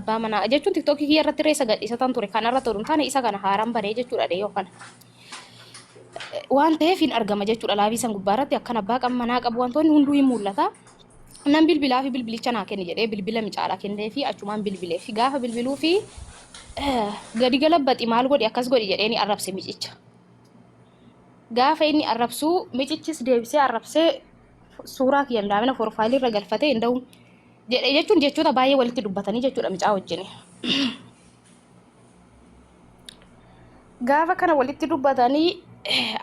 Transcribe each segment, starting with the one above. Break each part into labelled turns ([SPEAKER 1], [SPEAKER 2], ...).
[SPEAKER 1] abbaa manaa jechuun tiktokii kiyya irratti reessa gadhiisatan ture kanarra turuun taane isa kana haaraan baree jechuudha dhee yookaan waan ta'eef hin argama jechuudha laafii san gubbaa irratti akkan abbaa manaa qabu wantoonni hunduu hin mul'ata. Nan bilbilaa fi bilbilicha naa kenni jedhee bilbila micaalaa kennee fi achumaan bilbilee fi gaafa bilbiluu fi gadi galabbaxi maal godhi akkas godhi jedhee ni arrabse micicha. Gaafa inni arrabsuu micichis deebisee arrabsee suuraa kiyyan daamina profaayilii irra galfatee hin da'u jedhee jechuun jechoota baay'ee walitti dubbatanii jechuudha micaa wajjin. Gaafa kana walitti dubbatanii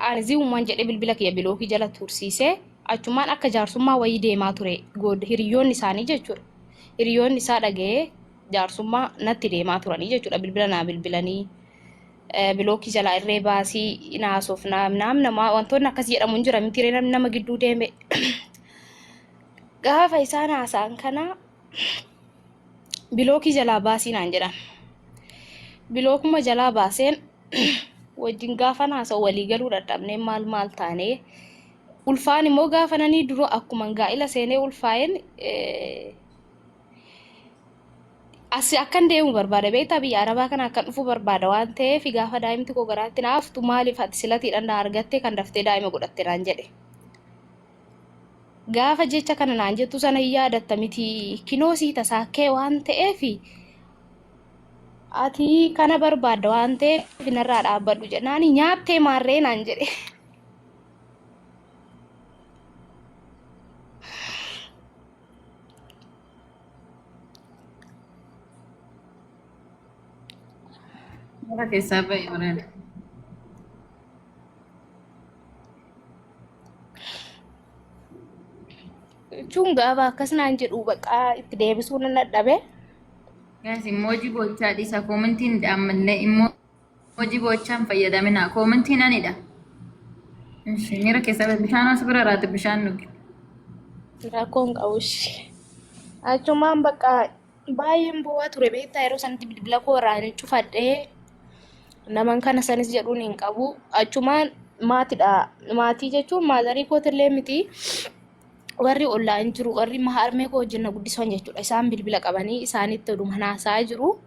[SPEAKER 1] ani uumaan jedhee bilbila kiyya bilookii jala tursiisee achumaan akka jaarsummaa wayii deemaa ture hiriyoonni isaanii jechuudha. Hiriyoonni isaa dhaga'ee jaarsummaa natti deemaa turanii jechuudha bilbila naa bilbilanii. Bilookii jalaa irree baasii naasuuf nama wantoonni akkas jedhamu hin jira miti nama gidduu deeme. Gaafa isaan haasa'an kana bilookii jalaa baasii naan jedhan. Bilookuma jalaa baaseen wajjin gaafa haasa'u walii galuu dadhabnee maal taanee ulfaan immoo gaafa nanii dura akkuma gaa'ila seenee ulfaa'een asi akkan deemu barbaada beektaa biyya arabaa kana akkan dhufu barbaada waan ta'eef gaafa daa'imti koo garaatti naaftu maaliif ati silatiidhaan na argattee kan daftee daa'ima godhatte naan jedhe. Gaafa jecha kana naan jettu sana hin yaadatta miti kinoosii tasaakkee waan ta'eef ati kana barbaadda waan ta'eef narraa dhaabbadhu jedhaan nyaattee maarree naan jedhe.
[SPEAKER 2] Mara keessaa bahe waraana.
[SPEAKER 1] Jechuun gaafa akkas naan jedhu bakka itti deebisuu nan dadhabe.
[SPEAKER 2] Gaas emoojii bochaa dhiisa koomentiin ammallee emoojii bochaan fayyadamina koomentiin anidha. Mira keessaa bahe bishaan as bira raate bishaan dhugi.
[SPEAKER 1] Rakkoon qabush. Achumaan bakka baay'een bu'aa ture beektaa yeroo sanatti bilbila koo irraa hin cufadhee naman kana sanis jedhuun hin qabu. Achumaan maatiidha. Maatii jechuun maatarii kootillee miti. Warri online jiru warri harmee koo wajjin na guddisan jechuudha. Isaan bilbila qabanii isaanitti oduma haasaa jiru.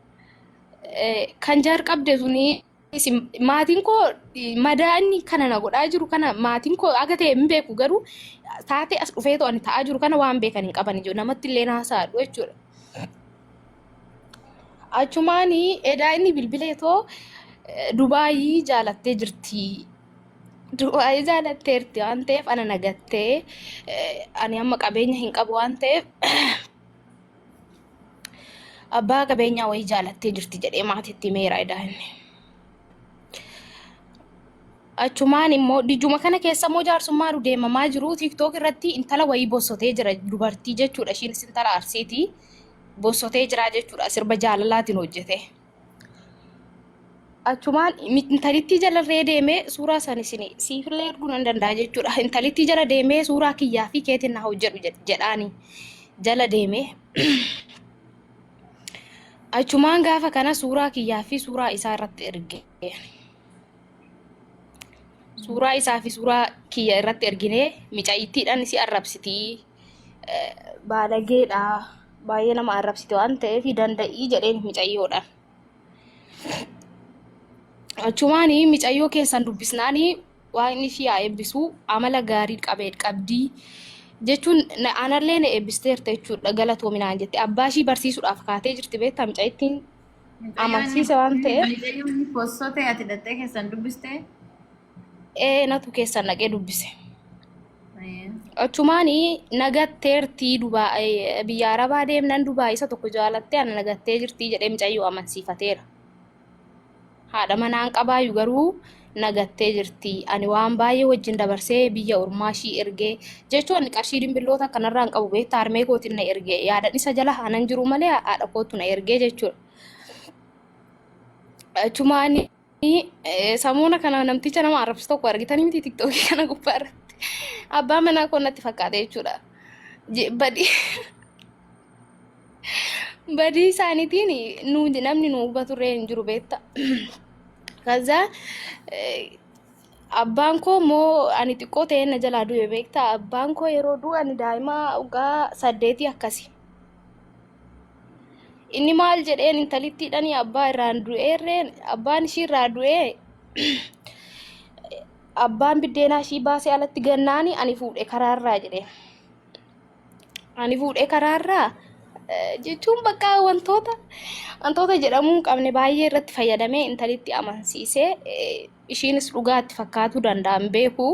[SPEAKER 1] Kan jaar qabde suni maatiin koo madaa inni kana na godhaa jiru kana maatiin koo aga ta'e hin beeku garuu taatee as dhufee to'an ta'aa jiru kana waan beekan hin qaban iyyuu namatti illee haasaadhu jechuudha. Achumaani edaa inni bilbilee too Dubaayii jaalattee jirti. Dubaayii jaalatteerti waan ta'eef ana nagattee ani amma qabeenya hin qabu waan ta'eef abbaa qabeenyaa wayii jaalattee jirti jedhee maatiitti meera edaa inni. Achumaan immoo dijuma kana keessa immoo jaarsummaa deemamaa jiru tiktok irratti intala wayii bossotee jira dubartii jechuudha. Ishiinis intala Arsiiti bossotee jira jechuudha sirba jaalalaatiin hojjete. Achumaan intalitti jalarree deemee suuraa sanis siifillee erguu nan danda'a jechuudha. Intalitti jala deemee suuraa kiyyaa fi keetiin na hojjedhu jedhaani jala deemee. Achumaan gaafa kana suuraa kiyyaa fi suuraa isaa irratti erge. Suuraa isaa fi suuraa kiyya irratti erginee micaayittiidhaan si arrabsitii baalageedha baay'ee nama arrabsite waan ta'eef danda'ii jedheen micayyoodhaan. Achumaani micayyoo keessan dubbisnaani waan inni ishii haa eebbisu amala gaarii qabdii jechuun anallee na eebbisteerta jechuudha galatoominaan jette abbaa ishii barsiisuudhaaf kaatee jirti beektaa micaayittiin amansiise waan ta'eef.
[SPEAKER 2] Postoo ta'e ati dhattee keessan dubbistee?
[SPEAKER 1] Natu keessan naqee dubbise. Achumaani nagatteertii biyya Arabaa deemnan Dubaay isa tokko jaalattee ana nagattee jirtii jedhee micayyoo amansiifateera. Haadha manaan qabaayu garuu nagattee jirti. Ani waan baay'ee wajjin dabarsee biyya ormaa ishii ergee jechuun qarshii dimbilloota kanarraan qabu beektaa harmee kootiin na ergee yaadan isa jala haanan jiru malee haadha kootu na ergee jechuudha. Achumaani samuuna kana namticha nama arrabsu tokko argitanii miti tiktookii kana gubbaa irratti abbaa manaa koo natti fakkaate jechuudha. Badii isaaniitiin namni nu hubaturree hin jiru beektaa. Kaza abbaan koo moo ani xiqqoo ta'ee na jalaa du'e beektaa abbaan koo yeroo du'u ani daa'ima waggaa 8 akkasi. inni maal jedheen intalittiidhani abbaa irraan du'eerreen abbaan ishii irraa du'ee abbaan biddeenaa ishii baasee alatti gannaani ani fuudhee karaarraa jedheen. Ani fuudhee karaarraa jechuun bakka wantoota jedhamuu hin qabne baay'ee irratti fayyadamee intalitti amansiisee ishiinis dhugaatti fakkaatuu danda'an beeku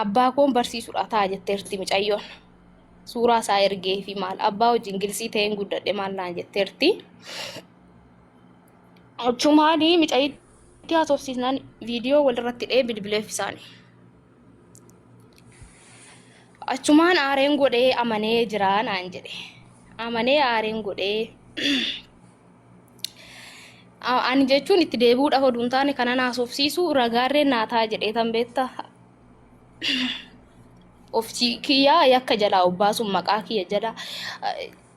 [SPEAKER 1] abbaa koon barsiisuudha ta'a jetteerti mucayyoon. Suuraa isaa ergee fi maal abbaa wajjin gilsii ta'een guddadhe maal naan jetteerti. Achumaanii mucayyitti haasofsiisnaan viidiyoo walirratti dhee bilbileef isaanii. Achumaan aareen godhee amanee jira naan jedhe. Amanee aareen godhee ani jechuun itti deebi'uudhaaf oduu hin taane kana haasofsiisu ragaarreen naataa jedhee tan beekta. Of kiyyaa yakka jalaa obbaasun maqaa kiyya jala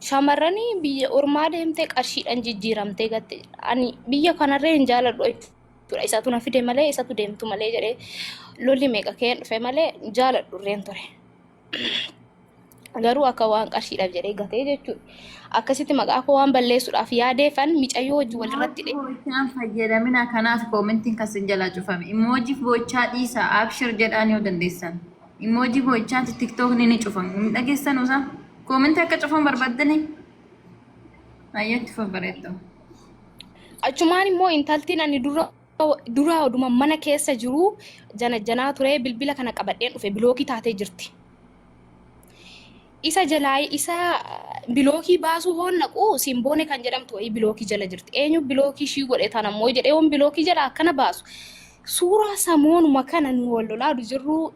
[SPEAKER 1] shamarranii biyya ormaa deemtee qarshiidhaan jijjiiramtee gatte ani biyya kanarree hin jaaladhu jechuudha. Isatu na fide malee isatu deemtu malee jedhee lolli meeqa keen dhufe malee jaaladhu irreen ture. Garuu akka waan qarshiidhaaf jedhee gatee jechuudha. Akkasitti maqaa koo waan balleessuudhaaf yaadeefan micayyoo wajjin walirratti dhee.
[SPEAKER 2] Boochaan fayyadamina kanaaf koomentiin kasin jalaa cufame. Imoojiif boochaa dhiisaa abshir jedhaan yoo dandeessan. Imooji bochaati TikTokni ni cufan. Dhageessan usaa koomentii akka cufan barbaaddani. Ayyatti fabareetto.
[SPEAKER 1] Achumaan immoo intaltiin ani dura oduma mana keessa jiru janaa ture bilbila kana qabadheen dhufe bilookii taatee jirti. Isa jalaa isa bilookii baasuu hoon naqu simboone kan jedhamtu wayii bilookii jala jirti. Eenyu bilookii ishii godhe tan ammoo jedhee hoon bilookii jala akkana baasu. Suuraa samoonuma kana nu wal lolaa jirru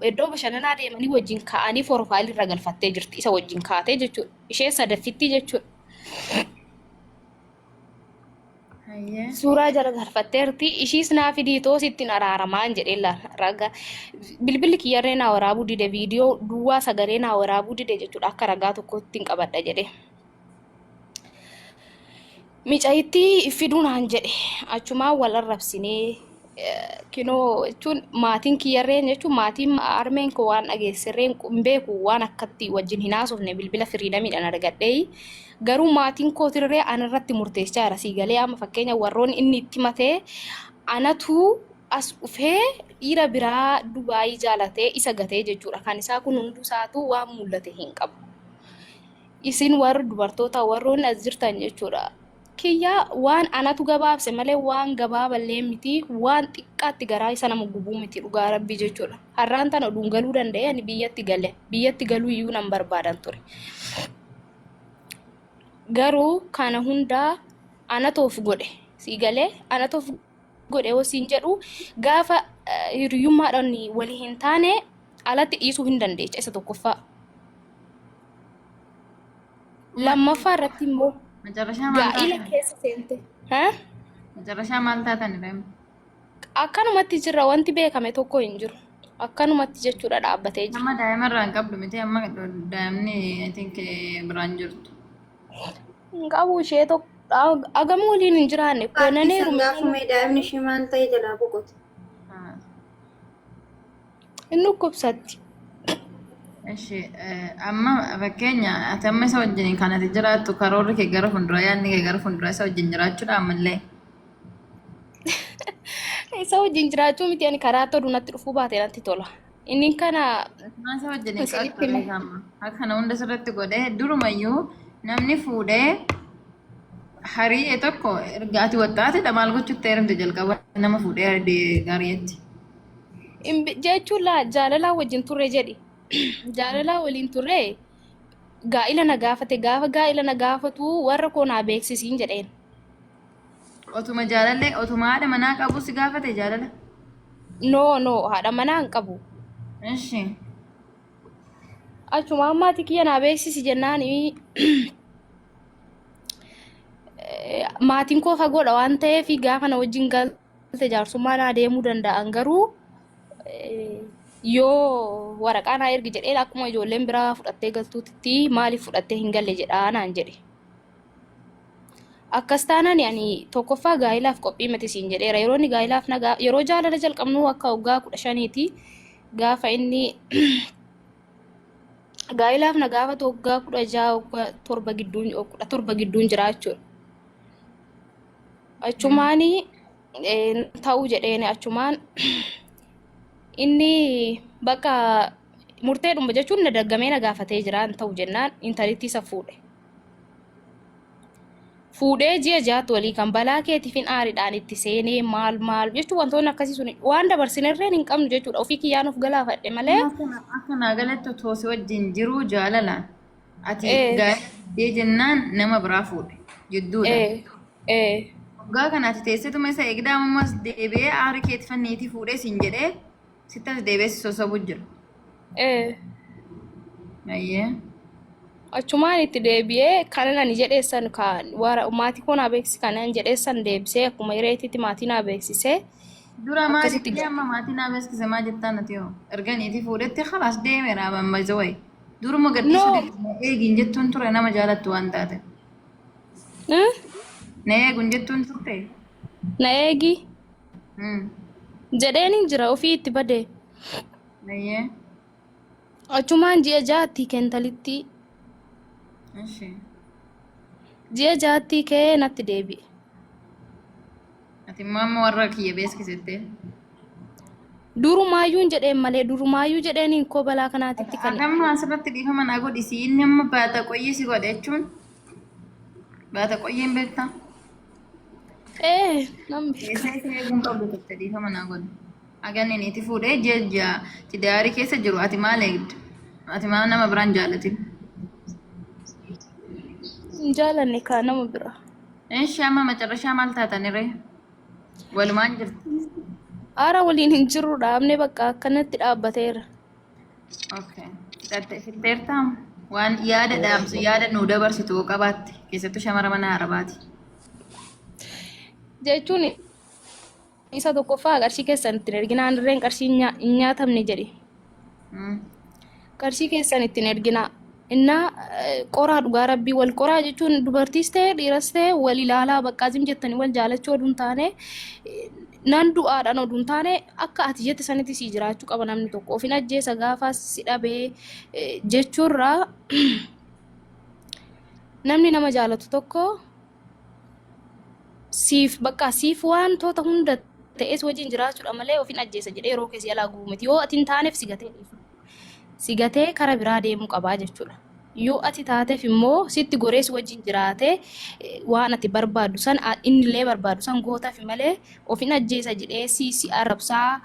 [SPEAKER 1] iddoo bashannanaa deemanii wajjin ka'anii profaayilii irra galfattee jirti. Isa wajjin kaatee jechuudha. Ishee sadaffitti jechuudha. Suuraa jala galfatteerti. Ishiis naa fidiitoo sittiin araaramaan jedhee raga bilbilli kiyyarree naa waraabuu dide viidiyoo duwwaa sagalee naa waraabuu dide jechuudha. Akka ragaa tokkotti hin qabadha jedhee. Micayyitti fiduu naan jedhe achumaan wal arrabsinee kinoo jechuun maatiin kiyyarreen jechuun maatiin armeen koo waan dhageessirreen beeku waan akkatti wajjin hin haasofne bilbila firiidamiidhaan argadhee garuu maatiin kootirree anarratti murteessaa jira siigalee amma fakkeenya warroon inni itti matee anatu as dhufee dhiira biraa Dubaayii jaalatee isa gatee jechuudha. Kan isaa kun hundusaatu waan mul'ate hin qabu. Isin warri dubartoota warroonni as jirtan jechuudha. Kiyya waan anatu gabaabse malee waan gabaaballee miti waan xiqqaatti garaa isa nama gubuu miti dhugaa rabbii jechuudha. Har'aan tana oduun galuu danda'e ani biyyatti galuu iyyuu nan barbaadan ture. Garuu kana hundaa anatoof godhe siigalee anatoof godhe wasiin jedhu gaafa hiriyummaadhaan walii hin taane alatti dhiisuu hin dandeecha isa tokkoffaa. Lammaffaa irratti immoo gaa'ila keessa seente.
[SPEAKER 2] Macarrashaa maal taatan irraa?
[SPEAKER 1] Akkanumatti jirra wanti beekame tokko hin jiru. Akkanumatti jechuudha dhaabbatee jira.
[SPEAKER 2] Amma daa'ima irraa hin qabdu miti amma daa'imni I think biraan jirtu.
[SPEAKER 1] Hin qabu ishee tokko agama waliin hin jiraanne koonaneeru.
[SPEAKER 3] Gaafumee daa'imni ishee maal ta'e jalaa boqote.
[SPEAKER 1] Inni dhukkubsatti.
[SPEAKER 2] Eshi amma fakkeenya ati amma isa wajjin kan ati jiraattu karoorri kee gara fuulduraa yaadni kee gara fuulduraa isa wajjin jiraachuudha ammallee.
[SPEAKER 1] Isa wajjin jiraachuu miti ani karaa tolu natti dhufuu baate natti tola. Inni kana
[SPEAKER 2] isa wajjin akkana hunda sirratti godhee durumayyuu namni fuudhee hari'ee tokko erga ati waxxaatedha maal gochuutti heerumte jalqaba nama fuudhee gaariyetti.
[SPEAKER 1] Jechuun jaalalaa wajjin turre jedhi. Jaalalaa waliin turre gaa'ila na gaafate gaafa gaa'ila na gaafatu warra koo naa beeksisiin jedheen.
[SPEAKER 2] Otuma jaalallee otuma haadha manaa qabu si gaafate jaalala?
[SPEAKER 1] No haadha manaa hin qabu.
[SPEAKER 2] Eshi.
[SPEAKER 1] Achuma ammaatii kiyya naa beeksisi jennaani maatiin koo fagoodha waan ta'eef gaafa na wajjin galte jaarsummaa naa deemuu danda'an garuu yoo waraqaa naa ergi jedhee akkuma ijoolleen biraa fudhattee galtuutti maaliif fudhattee hin galle jedhaa naan jedhe. Akkas taanaan ani tokkoffaa gaa'ilaaf qophii miti siin jedheera. Yeroo inni gaa'ilaaf yeroo jaalala jalqabnu akka waggaa 15ti gaafa inni Gaa'ilaaf na gaafatu waggaa 16 waggaa 7 gidduun 17 gidduun jira jechuudha. Achumaani ta'uu jedheeni achumaan inni bakka murteedhuma jechuun na daggamee na gaafatee jira ta'u jennaan intalitti isa fuudhe. Fuudhee ji'a jaatu walii kan balaa keetiifin aariidhaan itti seenee maal jechuun wantoonni akkasii sun waan dabarsinerreen hin qabnu jechuudha. Ofii kiyyaan of galaafadhe malee.
[SPEAKER 2] Akka naa galatti otoo si wajjin jiru jaalalaan ati gaa'ela jennaan nama biraa fuudhe jidduudha. Waggaa kana ati teessituma isa eegdaa ammas deebi'ee aari keetifanneetii fuudhee siin jedhee sitti as deebi'ee si sosobuu jira. Ayyee.
[SPEAKER 1] Achumaan itti deebi'ee kanan ani jedheessan maatii koo naa beeksisi kanan jedheessan deebisee akkuma hireetitti maatii naa beeksisee.
[SPEAKER 2] Dura maatii amma maatii naa beeksise maa jettaan ati hoo erganiitii fuudhetti khalaas deemeera amma isa wayi. Duruma gadhiisuu eegiin jettuun ture nama jaalattu waan taate. Na eeguun jettuun turte.
[SPEAKER 1] Na eegi. Jedheen hin jira ofii itti badee.
[SPEAKER 2] Ayyee.
[SPEAKER 1] Achumaan ji'a jaatti keentalitti. Ji'a jaatti kee natti deebi'e.
[SPEAKER 2] Ati mamma warra kiyya beeksisettee.
[SPEAKER 1] Durumaayyuun jedheen malee durumaayyuu jedheen hin koo balaa kanaatitti kan.
[SPEAKER 2] Amma asirratti dhiifama naa godhisi inni amma baata qoyyee si godhe jechuun baata qoyyeen beektaa.
[SPEAKER 1] Namni.
[SPEAKER 2] Keessaa isa eeguun qabdu turte dhiifama naa godhe. Aganni niiti fuudhee ji'a tidaarii keessa jiru ati maal eegdu? Ati maal nama biraan jaalatin?
[SPEAKER 1] Jaalanne kaa nama bira.
[SPEAKER 2] Eeshi amma macarrashaa maal taatanire? Walumaan jirti.
[SPEAKER 1] Aara waliin hin jirru dhaabne bakka akkanatti dhaabbateera.
[SPEAKER 2] Okay. Fitteertaa waan yaada dhaamsu yaada nuu dabarsitu qabaatti keessattuu shamara mana harabaati.
[SPEAKER 1] Jechuun isa tokkoffaa qarshii keessan ittiin erginaan irreen qarshii hin nyaatamne jedhe. Qarshii keessan ittiin erginaa. Inna qoraa dhugaa rabbii wal qoraa jechuun dubartiis ta'e dhiiras ta'e wal ilaalaa bakka azim jettanii wal jaalachuu oduun taane nan du'aadhaan oduun taane akka ati jette sanitti si jiraachuu qaba namni tokko ofin ajjeesa gaafaas si dhabee jechuurraa namni nama jaalatu tokko siif wantoota hunda ta'es wajjin jiraachuudha malee ofin ajjeesa jedhee yeroo keessa yaalaa guumiti yoo ati hin taaneef si gatee kara biraa deemuu qabaa jechuudha. Yoo ati taateef immoo sitti gorees wajjin jiraate waan ati barbaaddu san innillee barbaaddu san gootaaf malee ofin ajjeesa jedhee si arrabsaa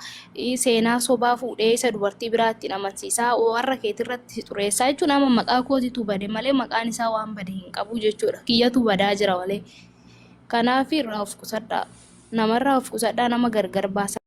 [SPEAKER 1] seenaa sobaa fuudhee isa dubartii biraatti amansiisaa warra keetirratti si xureessaa jechuun amma maqaa kootitu bade malee maqaan isaa waan bade hin qabu jechuudha. Kiyyatu badaa jira malee. Kanaaf irraa of qusadhaa. Namarraa of qusadhaa nama gargar baasa.